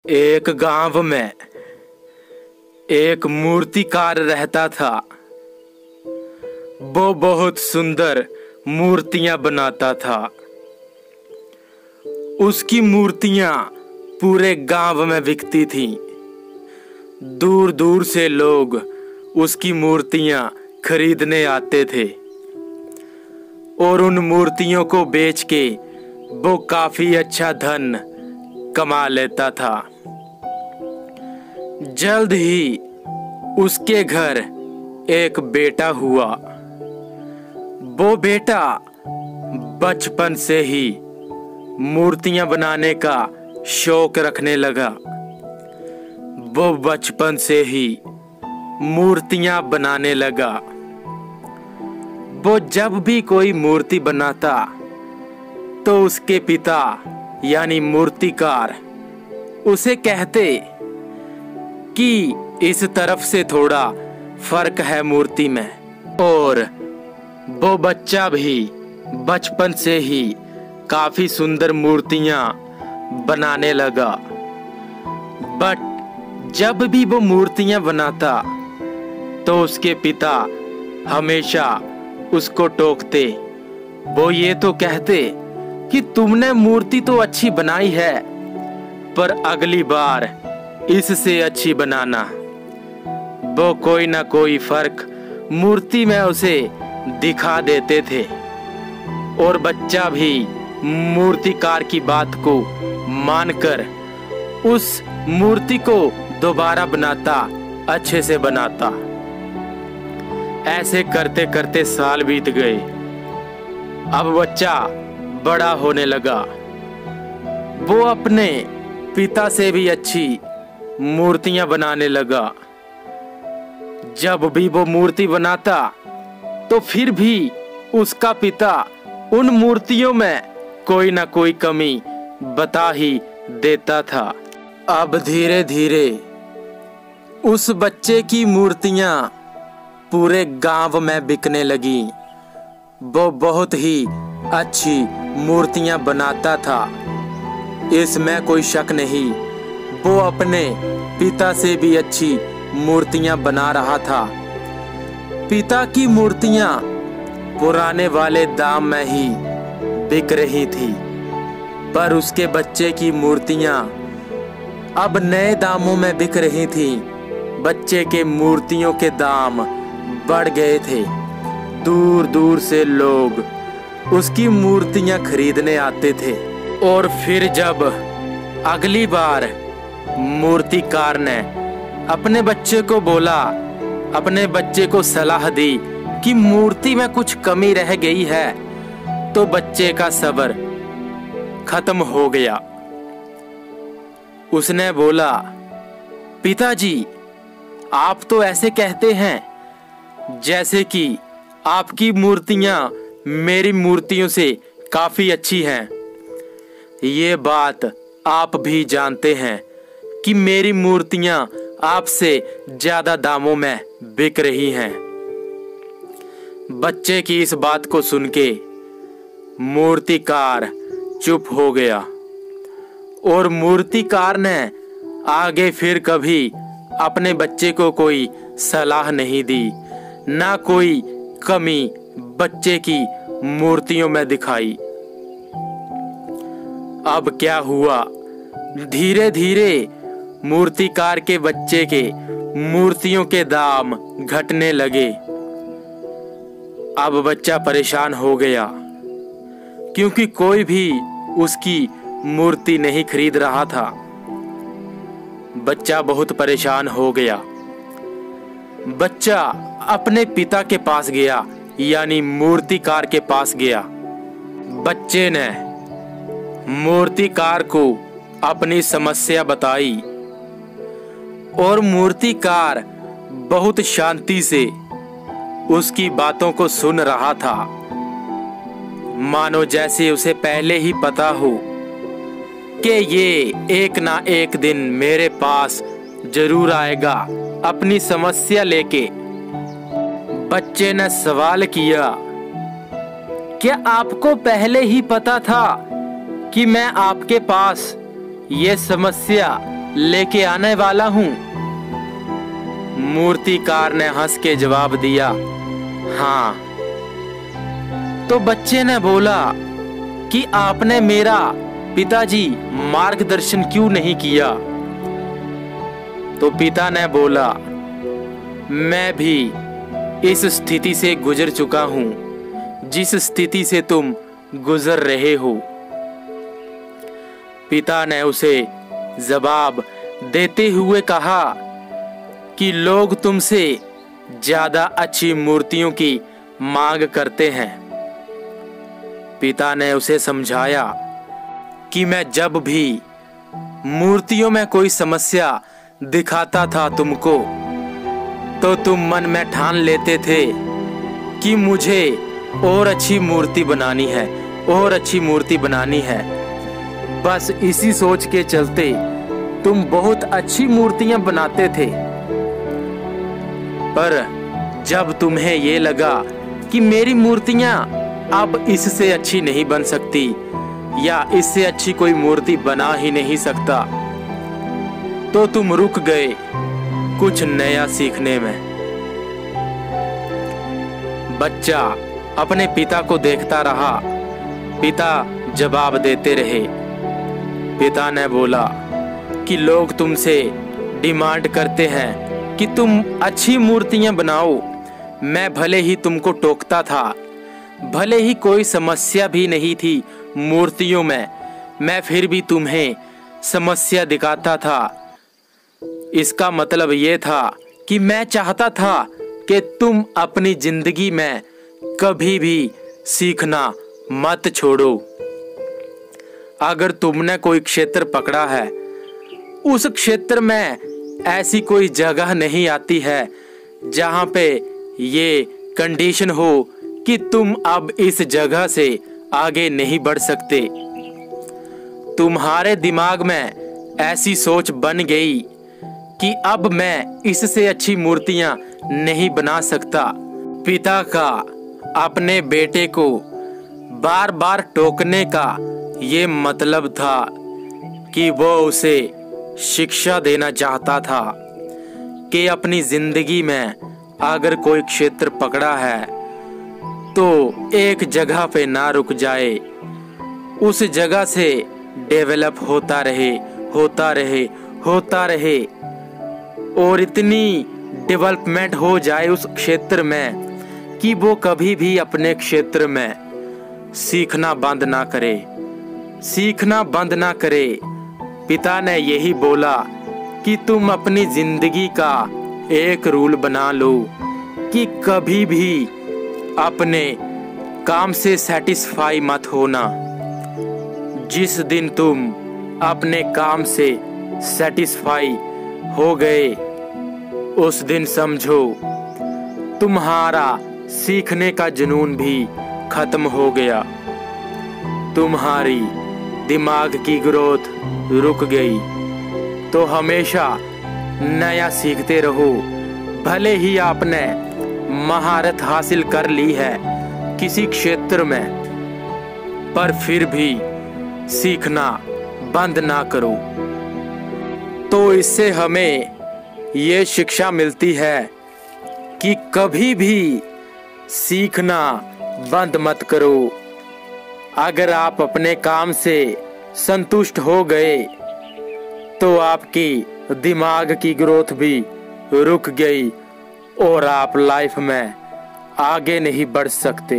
एक गांव में एक मूर्तिकार रहता था। वो बहुत सुंदर मूर्तियां बनाता था। उसकी मूर्तियां पूरे गांव में बिकती थीं। दूर दूर से लोग उसकी मूर्तियां खरीदने आते थे और उन मूर्तियों को बेच के वो काफी अच्छा धन कमा लेता था। जल्द ही उसके घर एक बेटा हुआ। वो बेटा बचपन से ही मूर्तियां बनाने का शौक रखने लगा। वो बचपन से ही मूर्तियां बनाने लगा। वो जब भी कोई मूर्ति बनाता तो उसके पिता यानी मूर्तिकार उसे कहते कि इस तरफ से थोड़ा फर्क है मूर्ति में, और वो बच्चा भी बचपन से ही काफी सुंदर मूर्तियां बनाने लगा। बट जब भी वो मूर्तियां बनाता तो उसके पिता हमेशा उसको टोकते। वो ये तो कहते कि तुमने मूर्ति तो अच्छी बनाई है, पर अगली बार इससे अच्छी बनाना। वो कोई ना कोई फर्क मूर्ति में उसे दिखा देते थे और बच्चा भी मूर्तिकार की बात को मानकर उस मूर्ति को दोबारा बनाता, अच्छे से बनाता। ऐसे करते करते साल बीत गए। अब बच्चा बड़ा होने लगा। वो अपने पिता से भी अच्छी मूर्तियां बनाने लगा। जब भी वो मूर्ति बनाता तो फिर भी उसका पिता उन मूर्तियों में कोई ना कोई कमी बता ही देता था। अब धीरे धीरे उस बच्चे की मूर्तियां पूरे गांव में बिकने लगी। वो बहुत ही अच्छी मूर्तियां बनाता था, इसमें कोई शक नहीं। वो अपने पिता से भी अच्छी मूर्तियां बना रहा था। पिता की मूर्तियां पुराने वाले दाम में ही बिक रही थी, पर उसके बच्चे की मूर्तियां अब नए दामों में बिक रही थी। बच्चे के मूर्तियों के दाम बढ़ गए थे। दूर दूर से लोग उसकी मूर्तियां खरीदने आते थे। और फिर जब अगली बार मूर्तिकार ने अपने बच्चे को बोला, अपने बच्चे को सलाह दी कि मूर्ति में कुछ कमी रह गई है, तो बच्चे का सब्र खत्म हो गया। उसने बोला, पिताजी, आप तो ऐसे कहते हैं जैसे कि आपकी मूर्तियां मेरी मूर्तियों से काफी अच्छी हैं। ये बात आप भी जानते हैं कि मेरी मूर्तियां आपसे ज्यादा दामों में बिक रही हैं। बच्चे की इस बात को सुन के मूर्तिकार चुप हो गया और मूर्तिकार ने आगे फिर कभी अपने बच्चे को कोई सलाह नहीं दी, ना कोई कमी बच्चे की मूर्तियों में दिखाई। अब क्या हुआ, धीरे धीरे मूर्तिकार के बच्चे के मूर्तियों के दाम घटने लगे। अब बच्चा परेशान हो गया क्योंकि कोई भी उसकी मूर्ति नहीं खरीद रहा था। बच्चा बहुत परेशान हो गया। बच्चा अपने पिता के पास गया, यानी मूर्तिकार के पास गया। बच्चे ने मूर्तिकार को अपनी समस्या बताई और मूर्तिकार बहुत शांति से उसकी बातों को सुन रहा था, मानो जैसे उसे पहले ही पता हो कि ये एक ना एक दिन मेरे पास जरूर आएगा अपनी समस्या लेके। बच्चे ने सवाल किया, क्या आपको पहले ही पता था कि मैं आपके पास ये समस्या लेके आने वाला हूँ। मूर्तिकार ने हंस के जवाब दिया, हाँ। तो बच्चे ने बोला कि आपने मेरा पिताजी मार्गदर्शन क्यों नहीं किया? तो पिता ने बोला, मैं भी इस स्थिति से गुजर चुका हूं जिस स्थिति से तुम गुजर रहे हो। पिता ने उसे जवाब देते हुए कहा कि लोग तुमसे ज्यादा अच्छी मूर्तियों की मांग करते हैं। पिता ने उसे समझाया कि मैं जब भी मूर्तियों में कोई समस्या दिखाता था तुमको, तो तुम मन में ठान लेते थे कि मुझे और अच्छी मूर्ति बनानी है, और अच्छी मूर्ति बनानी है। बस इसी सोच के चलते तुम बहुत अच्छी मूर्तियां बनाते थे। पर जब तुम्हें ये लगा कि मेरी मूर्तियां अब इससे अच्छी नहीं बन सकती, या इससे अच्छी कोई मूर्ति बना ही नहीं सकता, तो तुम रुक गए कुछ नया सीखने में। बच्चा अपने पिता को देखता रहा। पिता जवाब देते रहे। पिता ने बोला कि लोग तुमसे डिमांड करते हैं कि तुम अच्छी मूर्तियां बनाओ। मैं भले ही तुमको टोकता था, भले ही कोई समस्या भी नहीं थी मूर्तियों में, मैं फिर भी तुम्हें समस्या दिखाता था। इसका मतलब ये था कि मैं चाहता था कि तुम अपनी जिंदगी में कभी भी सीखना मत छोड़ो। अगर तुमने कोई क्षेत्र पकड़ा है, उस क्षेत्र में ऐसी कोई जगह नहीं आती है जहां पे ये कंडीशन हो कि तुम अब इस जगह से आगे नहीं बढ़ सकते। तुम्हारे दिमाग में ऐसी सोच बन गई कि अब मैं इससे अच्छी मूर्तियां नहीं बना सकता। पिता का अपने बेटे को बार बार टोकने का ये मतलब था कि वो उसे शिक्षा देना चाहता था कि अपनी जिंदगी में अगर कोई क्षेत्र पकड़ा है तो एक जगह पे ना रुक जाए, उस जगह से डेवलप होता रहे, होता रहे, होता रहे, और इतनी डेवलपमेंट हो जाए उस क्षेत्र में कि वो कभी भी अपने क्षेत्र में सीखना बंद ना करे, सीखना बंद ना करे। पिता ने यही बोला कि तुम अपनी जिंदगी का एक रूल बना लो कि कभी भी अपने काम से सेटिस्फाई मत होना। जिस दिन तुम अपने काम से सेटिस्फाई हो गए, उस दिन समझो तुम्हारा सीखने का जुनून भी खत्म हो गया, तुम्हारी दिमाग की ग्रोथ रुक गई। तो हमेशा नया सीखते रहो। भले ही आपने महारत हासिल कर ली है किसी क्षेत्र में, पर फिर भी सीखना बंद ना करो। तो इससे हमें ये शिक्षा मिलती है कि कभी भी सीखना बंद मत करो। अगर आप अपने काम से संतुष्ट हो गए तो आपकी दिमाग की ग्रोथ भी रुक गई और आप लाइफ में आगे नहीं बढ़ सकते।